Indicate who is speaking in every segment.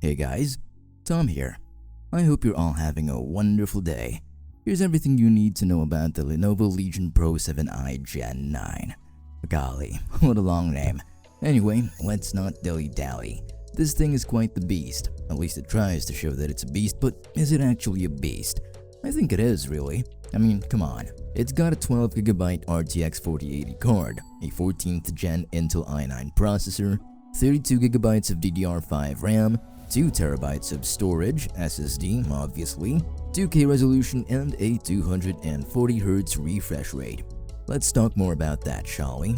Speaker 1: Hey guys, Tom here. I hope you're all having a wonderful day. Here's everything you need to know about the Lenovo Legion Pro 7i Gen 9. Golly, what a long name. Anyway, let's not dilly-dally. This thing is quite the beast. At least it tries to show that it's a beast, but is it actually a beast? I think it is, really. I mean, come on. It's got a 12GB RTX 4080 card, a 14th gen Intel i9 processor, 32GB of DDR5 RAM, 2TB of storage, SSD obviously, 2K resolution, and a 240Hz refresh rate. Let's talk more about that, shall we?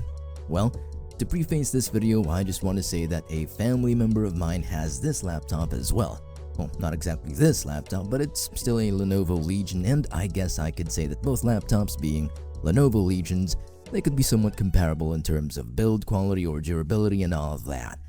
Speaker 1: Well, to preface this video, I just want to say that a family member of mine has this laptop as well. Well, not exactly this laptop, but it's still a Lenovo Legion, and I guess I could say that both laptops being Lenovo Legions, they could be somewhat comparable in terms of build quality or durability and all of that.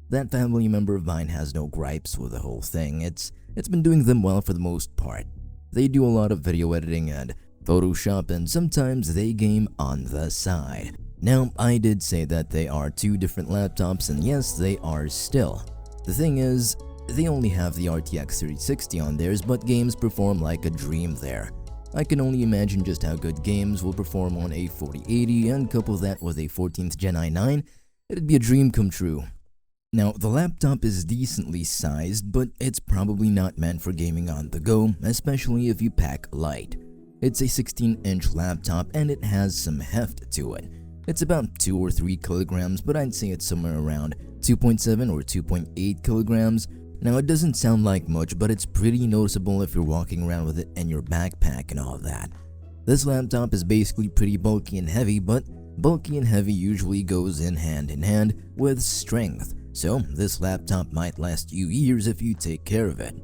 Speaker 1: That family member of mine has no gripes with the whole thing. It's been doing them well for the most part. They do a lot of video editing and Photoshop, and sometimes they game on the side. Now, I did say that they are two different laptops, and yes, they are still. The thing is, they only have the RTX 3060 on theirs, but games perform like a dream there. I can only imagine just how good games will perform on a 4080, and couple that with a 14th Gen i9, it'd be a dream come true. Now, the laptop is decently sized, but it's probably not meant for gaming on the go, especially if you pack light. It's a 16-inch laptop and it has some heft to it. It's about 2 or 3 kilograms, but I'd say it's somewhere around 2.7 or 2.8 kilograms. Now, it doesn't sound like much, but it's pretty noticeable if you're walking around with it in your backpack and all that. This laptop is basically pretty bulky and heavy, but bulky and heavy usually goes in hand with strength. So, this laptop might last you years if you take care of it.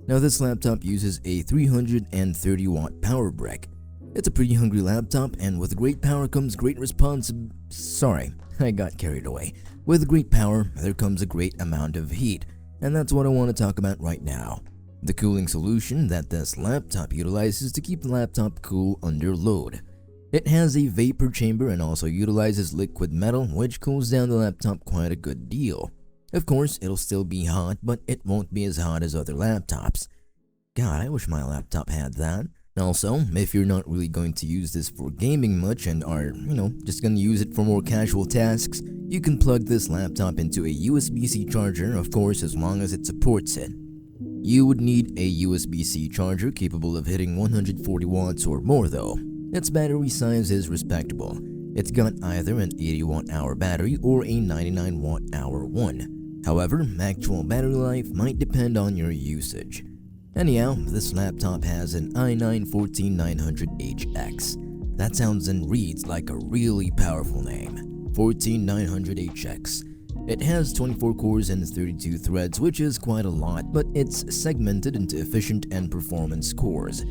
Speaker 1: Now, this laptop uses a 330 watt power brick. It's a pretty hungry laptop, and with great power comes great Sorry, I got carried away. With great power, there comes a great amount of heat, and that's what I want to talk about right now. The cooling solution that this laptop utilizes to keep the laptop cool under load. It has a vapor chamber and also utilizes liquid metal, which cools down the laptop quite a good deal. Of course, it'll still be hot, but it won't be as hot as other laptops. God, I wish my laptop had that. Also, if you're not really going to use this for gaming much and are, just gonna use it for more casual tasks, you can plug this laptop into a USB-C charger, of course, as long as it supports it. You would need a USB-C charger capable of hitting 140 watts or more though. Its battery size is respectable. It's got either an 80 watt-hour battery or a 99 watt-hour one. However, actual battery life might depend on your usage. Anyhow, this laptop has an i9-14900HX. That sounds and reads like a really powerful name. 14900HX. It has 24 cores and 32 threads, which is quite a lot, but it's segmented into efficient and performance cores.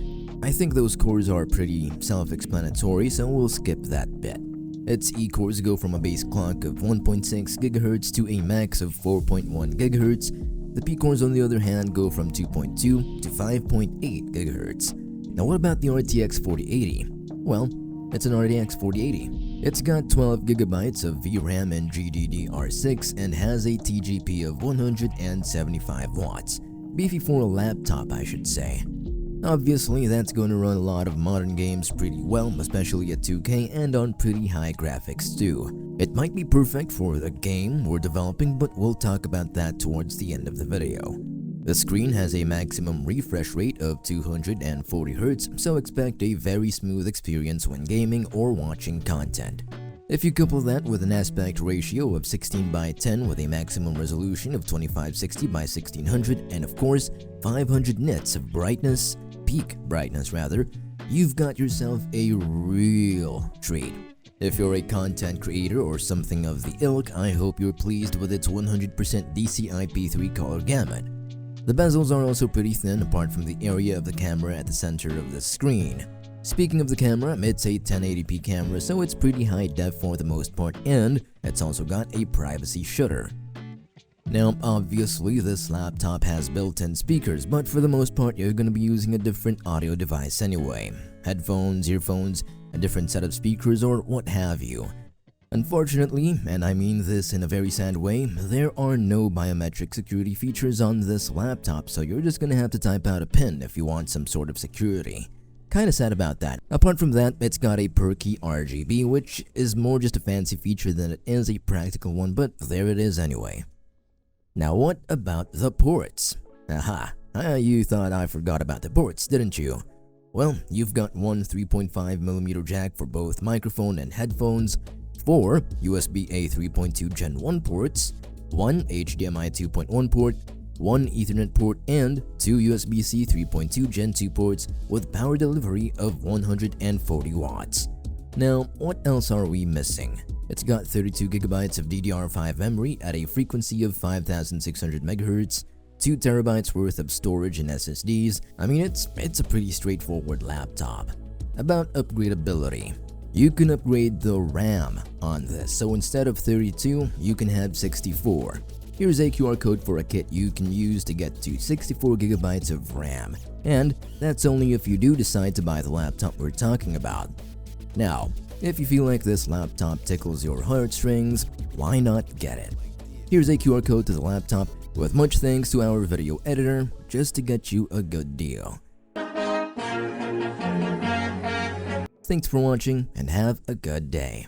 Speaker 1: I think those cores are pretty self-explanatory, so we'll skip that bit. Its E-cores go from a base clock of 1.6 GHz to a max of 4.1 GHz. The P-cores, on the other hand, go from 2.2 to 5.8 GHz. Now, what about the RTX 4080? Well, it's an RTX 4080. It's got 12 GB of VRAM and GDDR6 and has a TGP of 175 watts. Beefy for a laptop, I should say. Obviously, that's going to run a lot of modern games pretty well, especially at 2K and on pretty high graphics too. It might be perfect for the game we're developing, but we'll talk about that towards the end of the video. The screen has a maximum refresh rate of 240 Hz, so expect a very smooth experience when gaming or watching content. If you couple that with an aspect ratio of 16:10 with a maximum resolution of 2560x1600 and of course 500 nits of brightness, peak brightness rather, you've got yourself a real treat. If you're a content creator or something of the ilk, I hope you're pleased with its 100% DCI-P3 color gamut. The bezels are also pretty thin apart from the area of the camera at the center of the screen. Speaking of the camera, it's a 1080p camera, so it's pretty high def for the most part, and it's also got a privacy shutter. Now, obviously, this laptop has built-in speakers, but for the most part, you're going to be using a different audio device anyway. Headphones, earphones, a different set of speakers, or what have you. Unfortunately, and I mean this in a very sad way, there are no biometric security features on this laptop, so you're just gonna have to type out a PIN if you want some sort of security. Kinda sad about that. Apart from that, it's got a perky RGB, which is more just a fancy feature than it is a practical one, but there it is anyway. Now what about the ports? Aha, you thought I forgot about the ports, didn't you? Well, you've got one 3.5mm jack for both microphone and headphones, 4 USB-A 3.2 Gen 1 ports, 1 HDMI 2.1 port, 1 Ethernet port, and 2 USB-C 3.2 Gen 2 ports with power delivery of 140 watts. Now, what else are we missing? It's got 32GB of DDR5 memory at a frequency of 5600 MHz, 2 TB worth of storage and SSDs. I mean, it's a pretty straightforward laptop. About upgradability. You can upgrade the RAM on this, so instead of 32, you can have 64. Here's a QR code for a kit you can use to get to 64GB of RAM, and that's only if you do decide to buy the laptop we're talking about. Now, if you feel like this laptop tickles your heartstrings, why not get it? Here's a QR code to the laptop, with much thanks to our video editor, just to get you a good deal. Thanks for watching, and have a good day.